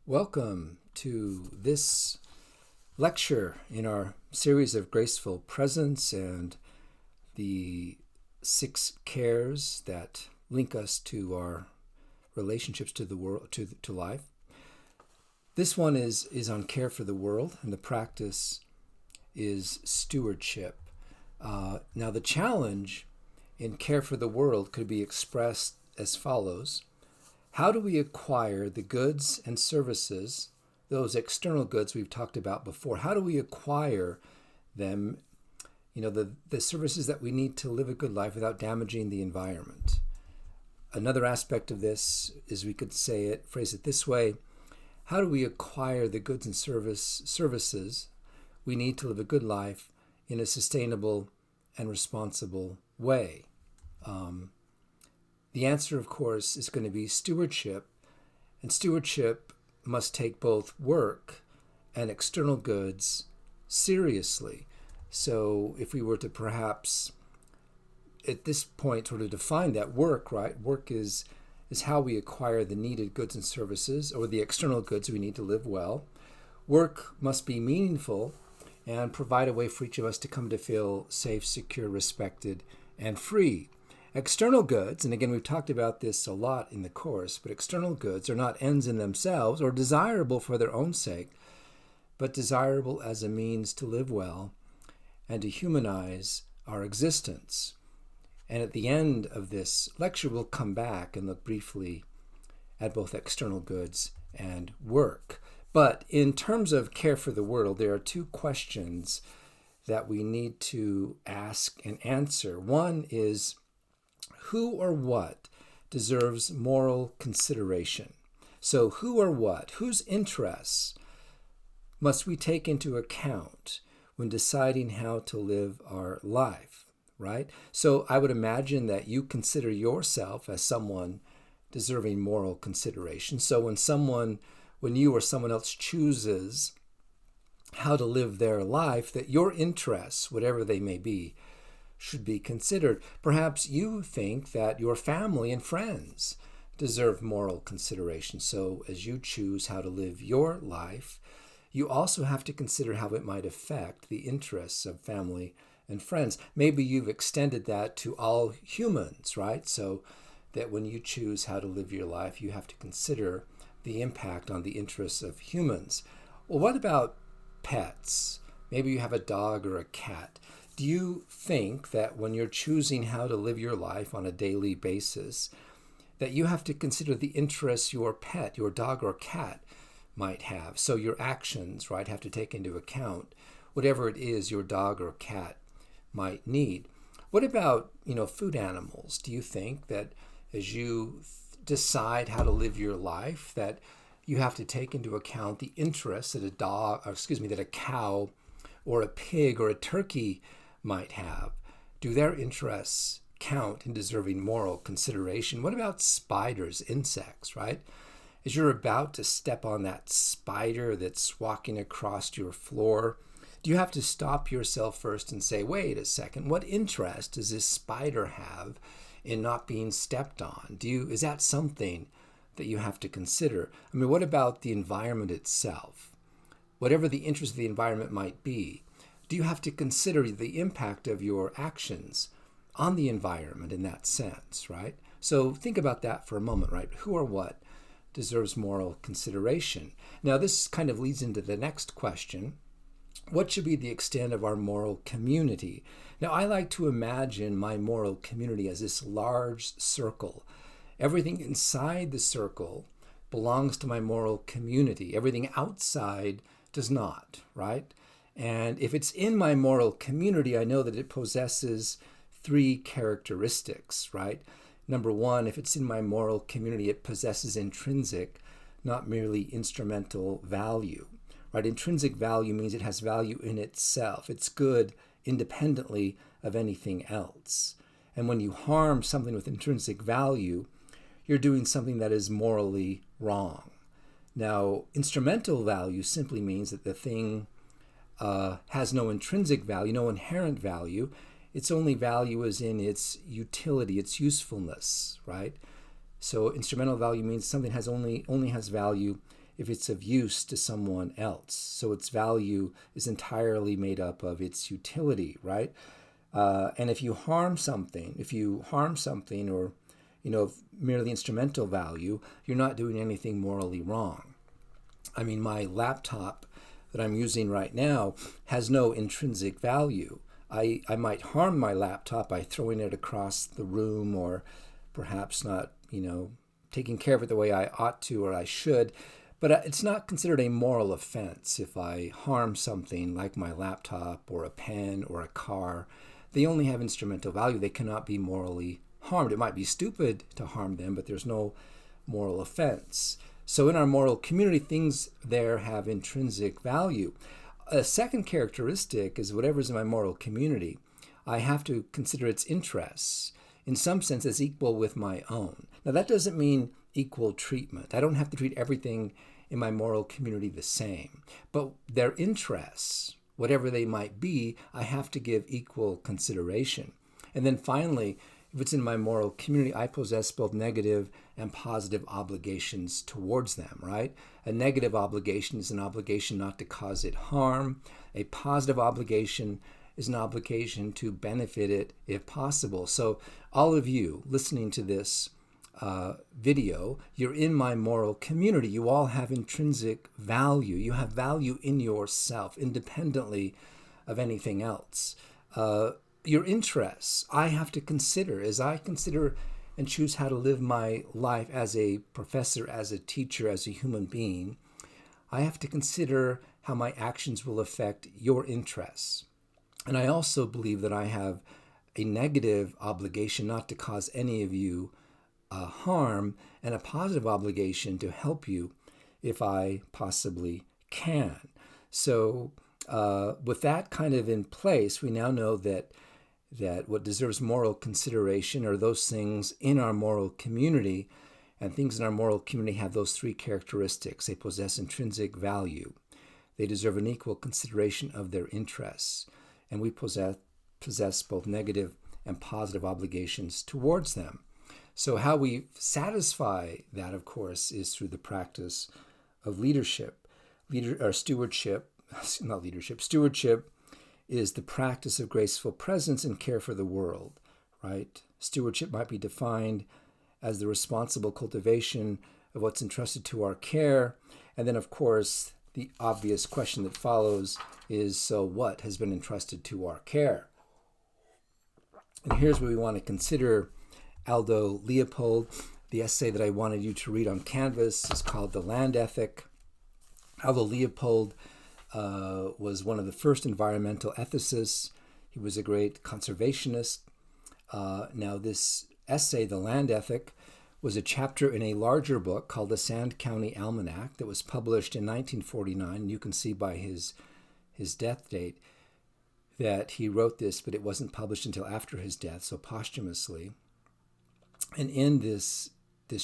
Welcome to this lecture in our series of graceful presence and the 6 cares that link us to our relationships to the world, to life. This one is on care for the world, and the practice is stewardship. Now, the challenge in care for the world could be expressed as follows. How do we acquire the goods and services, those external goods we've talked about before? How do we acquire them, the services that we need to live a good life without damaging the environment? Another aspect of this is we could phrase it this way. How do we acquire the goods and services we need to live a good life in a sustainable and responsible way? The answer, of course, is going to be stewardship, and stewardship must take both work and external goods seriously. So if we were to perhaps, at this point, sort of define that work, right? Work is how we acquire the needed goods and services, or the external goods we need to live well. Work must be meaningful and provide a way for each of us to come to feel safe, secure, respected, and free. External goods, and again, we've talked about this a lot in the course, but external goods are not ends in themselves or desirable for their own sake, but desirable as a means to live well and to humanize our existence. And at the end of this lecture, we'll come back and look briefly at both external goods and work. But in terms of care for the world, there are 2 questions that we need to ask and answer. One is, who or what deserves moral consideration? So who or what, whose interests must we take into account when deciding how to live our life, right? So I would imagine that you consider yourself as someone deserving moral consideration. So when you or someone else chooses how to live their life, that your interests, whatever they may be, should be considered. Perhaps you think that your family and friends deserve moral consideration. So as you choose how to live your life, you also have to consider how it might affect the interests of family and friends. Maybe you've extended that to all humans, right? So that when you choose how to live your life, you have to consider the impact on the interests of humans. Well, what about pets? Maybe you have a dog or a cat. Do you think that when you're choosing how to live your life on a daily basis, that you have to consider the interests your pet, your dog or cat might have? So your actions, right, have to take into account whatever it is your dog or cat might need. What about, food animals? Do you think that as you decide how to live your life, that you have to take into account the interests that that a cow or a pig or a turkey might have? Do their interests count in deserving moral consideration? What about spiders, insects, right? As you're about to step on that spider that's walking across your floor, do you have to stop yourself first and say, wait a second, what interest does this spider have in not being stepped on? Is that something that you have to consider? I mean, what about the environment itself? Whatever the interest of the environment might be, do you have to consider the impact of your actions on the environment in that sense, right? So think about that for a moment, right? Who or what deserves moral consideration? Now, this kind of leads into the next question. What should be the extent of our moral community? Now, I like to imagine my moral community as this large circle. Everything inside the circle belongs to my moral community. Everything outside does not, right? And if it's in my moral community, I know that it possesses 3 characteristics, right? Number 1, if it's in my moral community, it possesses intrinsic, not merely instrumental value, right? Intrinsic value means it has value in itself. It's good independently of anything else. And when you harm something with intrinsic value, you're doing something that is morally wrong. Now, instrumental value simply means that the thing has no intrinsic value, no inherent value. Its only value is in its utility, its usefulness, right? So instrumental value means something only has value if it's of use to someone else. So its value is entirely made up of its utility, right? And if you harm something, or, of merely instrumental value, you're not doing anything morally wrong. I mean, my laptop that I'm using right now has no intrinsic value. I might harm my laptop by throwing it across the room, or perhaps not, taking care of it the way I ought to or I should. But it's not considered a moral offense if I harm something like my laptop or a pen or a car. They only have instrumental value. They cannot be morally harmed. It might be stupid to harm them, but there's no moral offense. So in our moral community, things there have intrinsic value. A second characteristic is whatever's in my moral community, I have to consider its interests in some sense as equal with my own. Now, that doesn't mean equal treatment. I don't have to treat everything in my moral community the same. But their interests, whatever they might be, I have to give equal consideration. And then finally, if it's in my moral community, I possess both negative and positive obligations towards them, right? A negative obligation is an obligation not to cause it harm. A positive obligation is an obligation to benefit it if possible. So all of you listening to this video, you're in my moral community. You all have intrinsic value. You have value in yourself, independently of anything else. Your interests, I have to consider as I consider and choose how to live my life as a professor, as a teacher, as a human being. I have to consider how my actions will affect your interests. And I also believe that I have a negative obligation not to cause any of you harm, and a positive obligation to help you if I possibly can. So with that kind of in place, we now know that what deserves moral consideration are those things in our moral community, and things in our moral community have those three characteristics. They possess intrinsic value. They deserve an equal consideration of their interests, and we possess both negative and positive obligations towards them. So how we satisfy that, of course, is through the practice of leadership. Stewardship is the practice of graceful presence and care for the world, right? Stewardship might be defined as the responsible cultivation of what's entrusted to our care. And then, of course, the obvious question that follows is, so what has been entrusted to our care? And here's where we want to consider Aldo Leopold. The essay that I wanted you to read on Canvas is called The Land Ethic. Aldo Leopold was one of the first environmental ethicists. He was a great conservationist. Now, this essay, The Land Ethic, was a chapter in a larger book called the Sand County Almanac that was published in 1949. You can see by his death date that he wrote this, but it wasn't published until after his death, so posthumously. And in this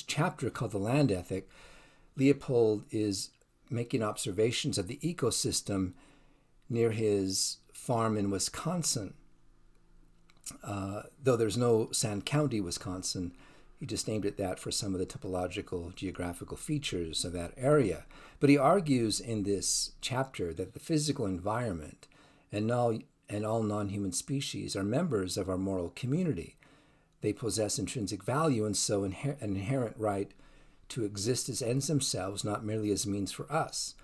chapter called The Land Ethic, Leopold is making observations of the ecosystem near his farm in Wisconsin. Though there's no Sand County, Wisconsin, he just named it that for some of the topological geographical features of that area. But he argues in this chapter that the physical environment and all non-human species are members of our moral community. They possess intrinsic value and so an inherent right to exist as ends themselves, not merely as means for us.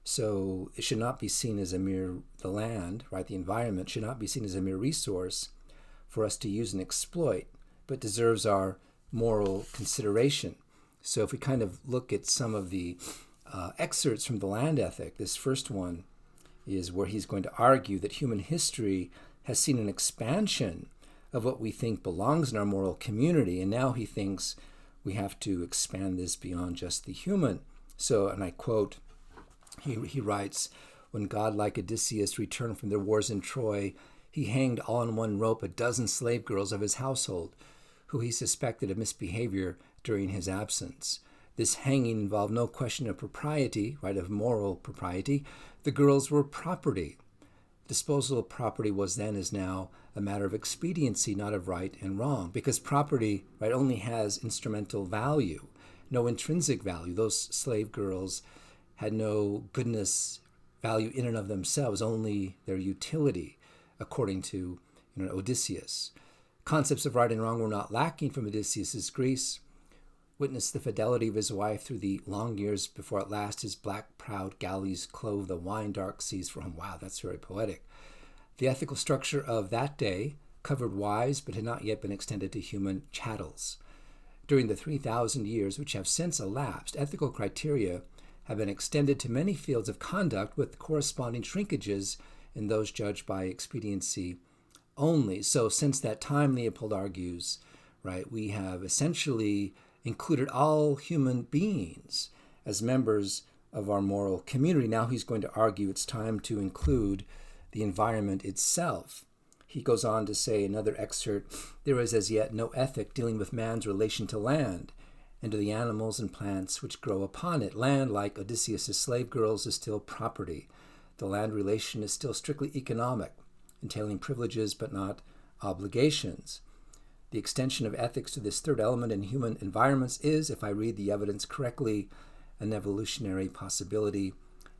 So it should not be seen as the land, right? The environment should not be seen as a mere resource for us to use and exploit, but deserves our moral consideration. So if we kind of look at some of the excerpts from The Land Ethic, this first one is where he's going to argue that human history has seen an expansion of what we think belongs in our moral community, and now he thinks we have to expand this beyond just the human. So, and I quote, he writes, when God, like Odysseus, returned from their wars in Troy, he hanged all on one rope a dozen slave girls of his household, who he suspected of misbehavior during his absence. This hanging involved no question of propriety, right, of moral propriety. The girls were property. Disposal of property was then, as now, a matter of expediency, not of right and wrong, because property, right, only has instrumental value, no intrinsic value. Those slave girls had no goodness value in and of themselves, only their utility, according to Odysseus. Concepts of right and wrong were not lacking from Odysseus's Greece. Witness the fidelity of his wife through the long years before at last his black proud galleys clove the wine-dark seas for him. Wow, that's very poetic. The ethical structure of that day covered wives but had not yet been extended to human chattels. During the 3,000 years which have since elapsed, ethical criteria have been extended to many fields of conduct with corresponding shrinkages in those judged by expediency only. So since that time, Leopold argues, right, we have essentially included all human beings as members of our moral community. Now he's going to argue it's time to include the environment itself. He goes on to say, another excerpt, there is as yet no ethic dealing with man's relation to land and to the animals and plants which grow upon it. Land, like Odysseus' slave girls, is still property. The land relation is still strictly economic, entailing privileges but not obligations. The extension of ethics to this third element in human environments is, if I read the evidence correctly, an evolutionary possibility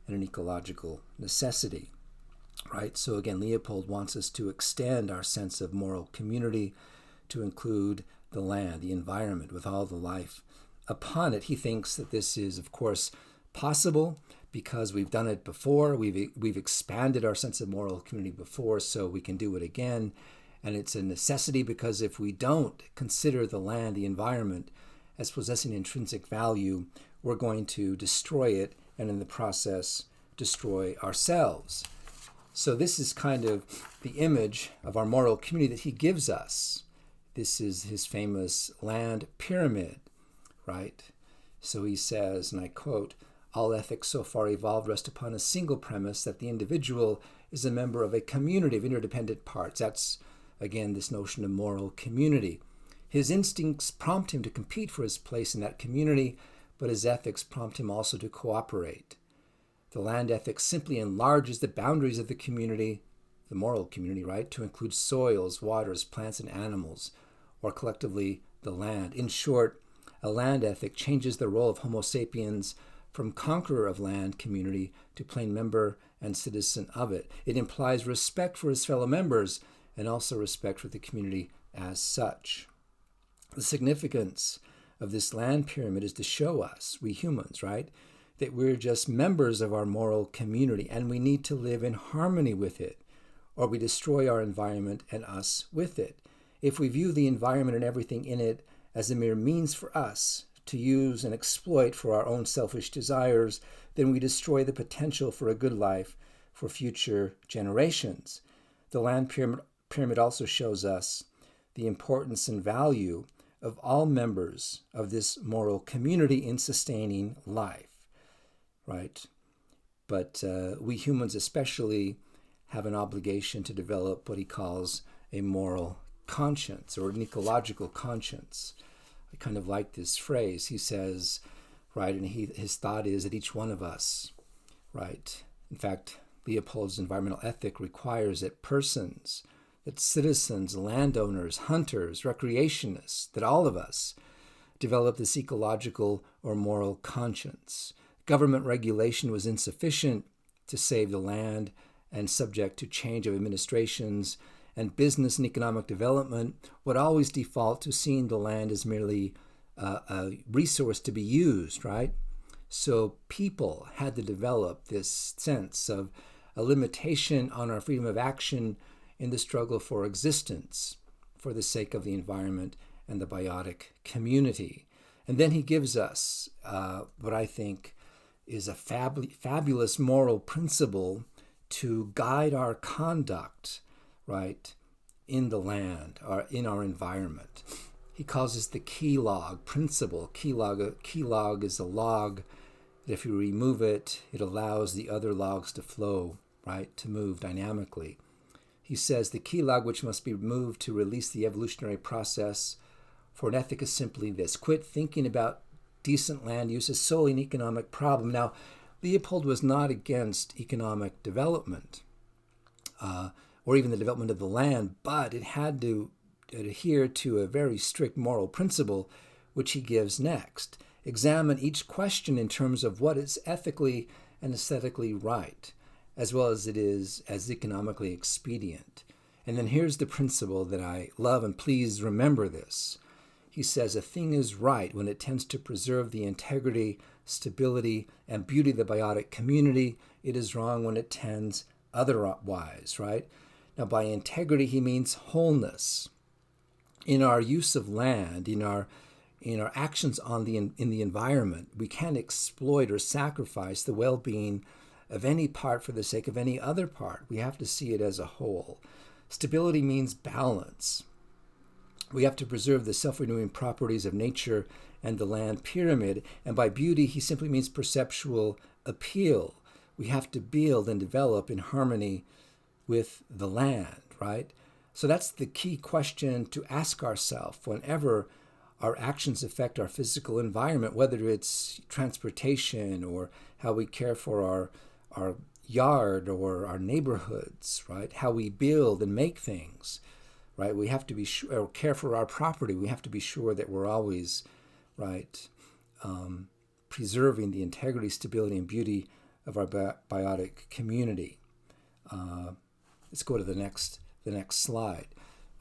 and an ecological necessity. Right? So again, Leopold wants us to extend our sense of moral community to include the land, the environment, with all the life upon it. He thinks that this is, of course, possible because we've done it before. We've expanded our sense of moral community before, so we can do it again. And it's a necessity because if we don't consider the land, the environment, as possessing intrinsic value, we're going to destroy it and in the process destroy ourselves. So this is kind of the image of our moral community that he gives us. This is his famous land pyramid, right? So he says, and I quote, all ethics so far evolved rest upon a single premise that the individual is a member of a community of interdependent parts. That's, again, this notion of moral community. His instincts prompt him to compete for his place in that community, but his ethics prompt him also to cooperate. The land ethic simply enlarges the boundaries of the community, the moral community, right, to include soils, waters, plants, and animals, or collectively the land. In short, a land ethic changes the role of Homo sapiens from conqueror of land community to plain member and citizen of it. It implies respect for his fellow members and also respect for the community as such. The significance of this land pyramid is to show us, we humans, right, that we're just members of our moral community and we need to live in harmony with it, or we destroy our environment and us with it. If we view the environment and everything in it as a mere means for us to use and exploit for our own selfish desires, then we destroy the potential for a good life for future generations. The land pyramid also shows us the importance and value of all members of this moral community in sustaining life. Right? But we humans especially have an obligation to develop what he calls a moral conscience or an ecological conscience. I kind of like this phrase. He says, right, and his thought is that each one of us, right, in fact, Leopold's environmental ethic requires that persons, that citizens, landowners, hunters, recreationists, that all of us develop this ecological or moral conscience. Government regulation was insufficient to save the land, and subject to change of administrations, and business and economic development would always default to seeing the land as merely a resource to be used, right? So people had to develop this sense of a limitation on our freedom of action in the struggle for existence for the sake of the environment and the biotic community. And then he gives us what I think is a fabulous moral principle to guide our conduct, right, in the land or in our environment. He calls this the key log principle. Key log is a log that if you remove it, it allows the other logs to flow, right, to move dynamically. He says the key log which must be removed to release the evolutionary process for an ethic is simply this: quit thinking about decent land use is solely an economic problem. Now, Leopold was not against economic development or even the development of the land, but it had to adhere to a very strict moral principle, which he gives next. examine each question in terms of what is ethically and aesthetically right, as well as it is as economically expedient. And then here's the principle that I love, and please remember this. He says, a thing is right when it tends to preserve the integrity, stability, and beauty of the biotic community. It is wrong when it tends otherwise, right? Now, by integrity, he means wholeness. In our use of land, in our actions in the environment, we can't exploit or sacrifice the well-being of any part for the sake of any other part. We have to see it as a whole. Stability means balance. We have to preserve the self-renewing properties of nature and the land pyramid. And by beauty, he simply means perceptual appeal. We have to build and develop in harmony with the land, right? So that's the key question to ask ourselves whenever our actions affect our physical environment, whether it's transportation or how we care for our yard or our neighborhoods, right? How we build and make things, right? We have to be sure, or care for our property. We have to be sure that we're always, right, preserving the integrity, stability, and beauty of our biotic community. Let's go to the next slide.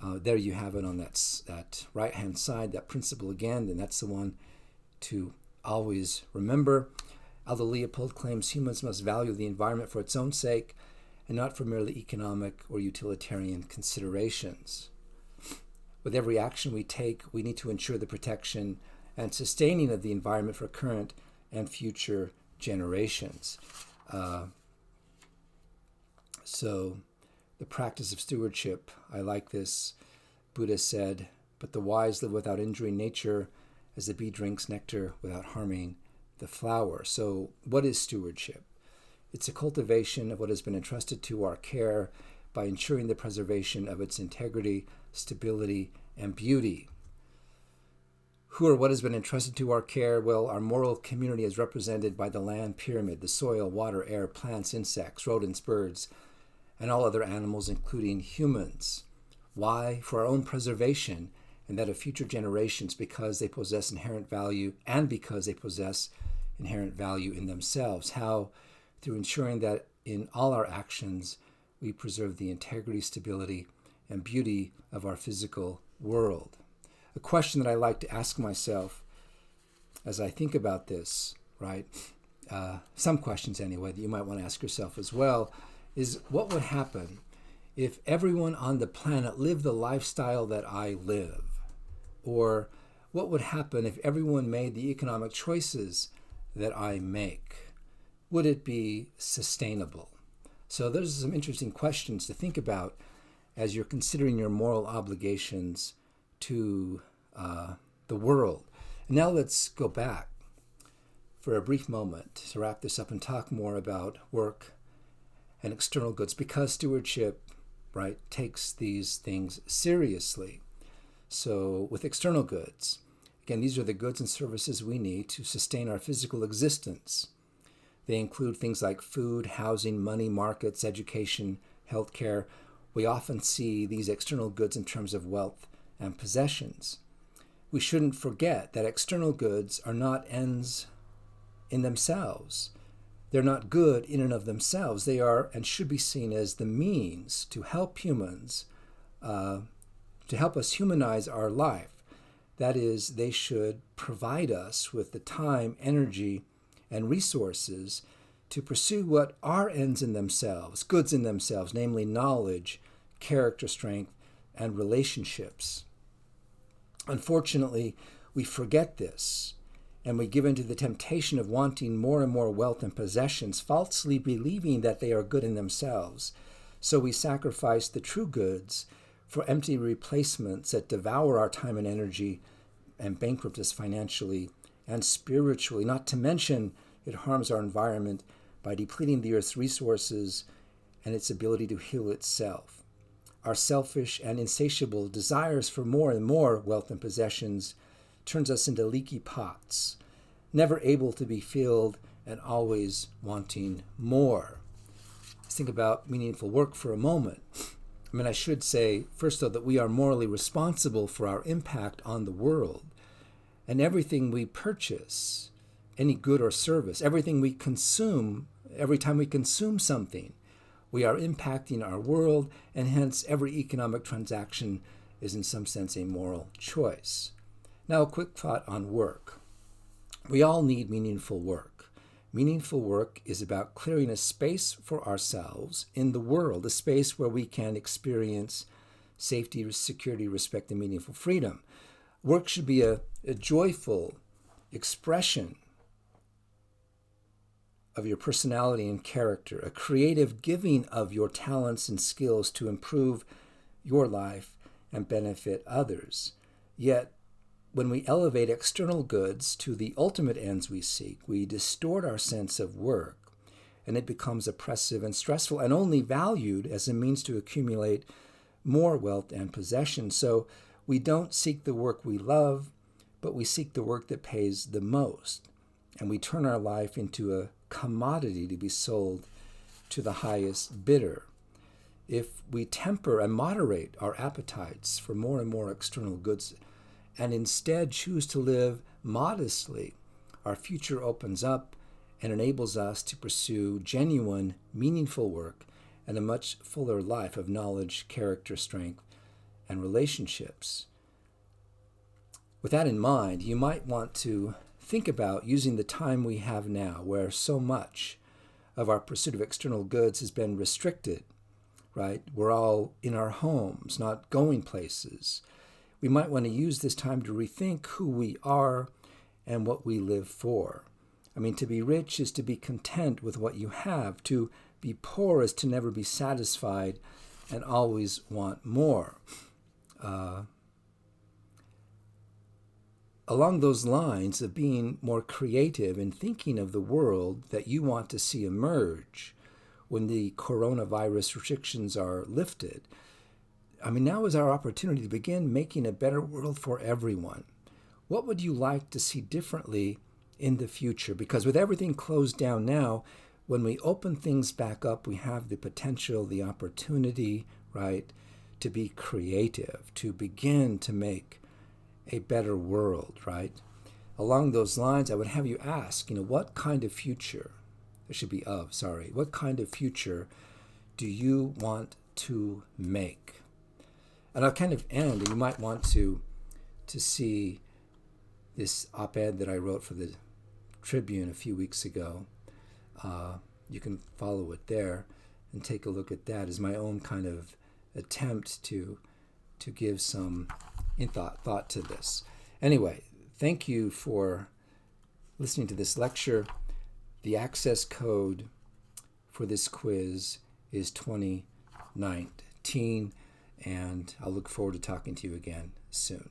There you have it on that right-hand side, that principle again, and that's the one to always remember. Aldo Leopold claims humans must value the environment for its own sake and not for merely economic or utilitarian considerations. With every action we take, we need to ensure the protection and sustaining of the environment for current and future generations. So the practice of stewardship, I like this. Buddha said, but the wise live without injuring nature as the bee drinks nectar without harming the flower. So what is stewardship? It's a cultivation of what has been entrusted to our care by ensuring the preservation of its integrity, stability, and beauty. Who or what has been entrusted to our care? Well, our moral community is represented by the land pyramid, the soil, water, air, plants, insects, rodents, birds, and all other animals, including humans. Why? For our own preservation and that of future generations, because they possess inherent value and because they possess inherent value in themselves. How? Through ensuring that in all our actions, we preserve the integrity, stability, and beauty of our physical world. A question that I like to ask myself as I think about this, right? Some questions anyway that you might want to ask yourself as well, is what would happen if everyone on the planet lived the lifestyle that I live? Or what would happen if everyone made the economic choices that I make? Would it be sustainable? So those are some interesting questions to think about as you're considering your moral obligations to the world. And now let's go back for a brief moment to wrap this up and talk more about work and external goods, because stewardship, right, takes these things seriously. So with external goods, again, these are the goods and services we need to sustain our physical existence. They include things like food, housing, money, markets, education, healthcare. We often see these external goods in terms of wealth and possessions. We shouldn't forget that external goods are not ends in themselves. They're not good in and of themselves. They are and should be seen as the means to help humans, to help us humanize our life. That is, they should provide us with the time, energy, and resources to pursue what are ends in themselves, goods in themselves, namely knowledge, character strength, and relationships. Unfortunately, we forget this, and we give in to the temptation of wanting more and more wealth and possessions, falsely believing that they are good in themselves. So we sacrifice the true goods for empty replacements that devour our time and energy and bankrupt us financially and spiritually. Not to mention, it harms our environment by depleting the earth's resources and its ability to heal itself. Our selfish and insatiable desires for more and more wealth and possessions turns us into leaky pots, never able to be filled and always wanting more. Let's think about meaningful work for a moment. I should say, first though, that we are morally responsible for our impact on the world. And everything we purchase, any good or service, everything we consume, every time we consume something, we are impacting our world, and hence every economic transaction is in some sense a moral choice. Now, a quick thought on work. We all need meaningful work. Meaningful work is about clearing a space for ourselves in the world, a space where we can experience safety, security, respect, and meaningful freedom. Work should be a joyful expression of your personality and character, a creative giving of your talents and skills to improve your life and benefit others. Yet, when we elevate external goods to the ultimate ends we seek, we distort our sense of work, and it becomes oppressive and stressful and only valued as a means to accumulate more wealth and possession. So we don't seek the work we love, but we seek the work that pays the most. And we turn our life into a commodity to be sold to the highest bidder. If we temper and moderate our appetites for more and more external goods and instead choose to live modestly, our future opens up and enables us to pursue genuine, meaningful work and a much fuller life of knowledge, character, strength, and relationships. With that in mind, you might want to think about using the time we have now, where so much of our pursuit of external goods has been restricted, right? We're all in our homes, not going places. We might want to use this time to rethink who we are and what we live for. I mean, to be rich is to be content with what you have. To be poor is to never be satisfied and always want more. Along those lines of being more creative and thinking of the world that you want to see emerge when the coronavirus restrictions are lifted, I mean, now is our opportunity to begin making a better world for everyone. What would you like to see differently in the future? Because with everything closed down now, when we open things back up, we have the potential, the opportunity, right, to be creative, to begin to make a better world, right? Along those lines, I would have you ask, what kind of future, what kind of future do you want to make? And I'll kind of end, and you might want to see this op-ed that I wrote for the Tribune a few weeks ago. You can follow it there and take a look at that as my own kind of attempt to give some thought to this. Anyway, thank you for listening to this lecture. The access code for this quiz is 2019. And I'll look forward to talking to you again soon.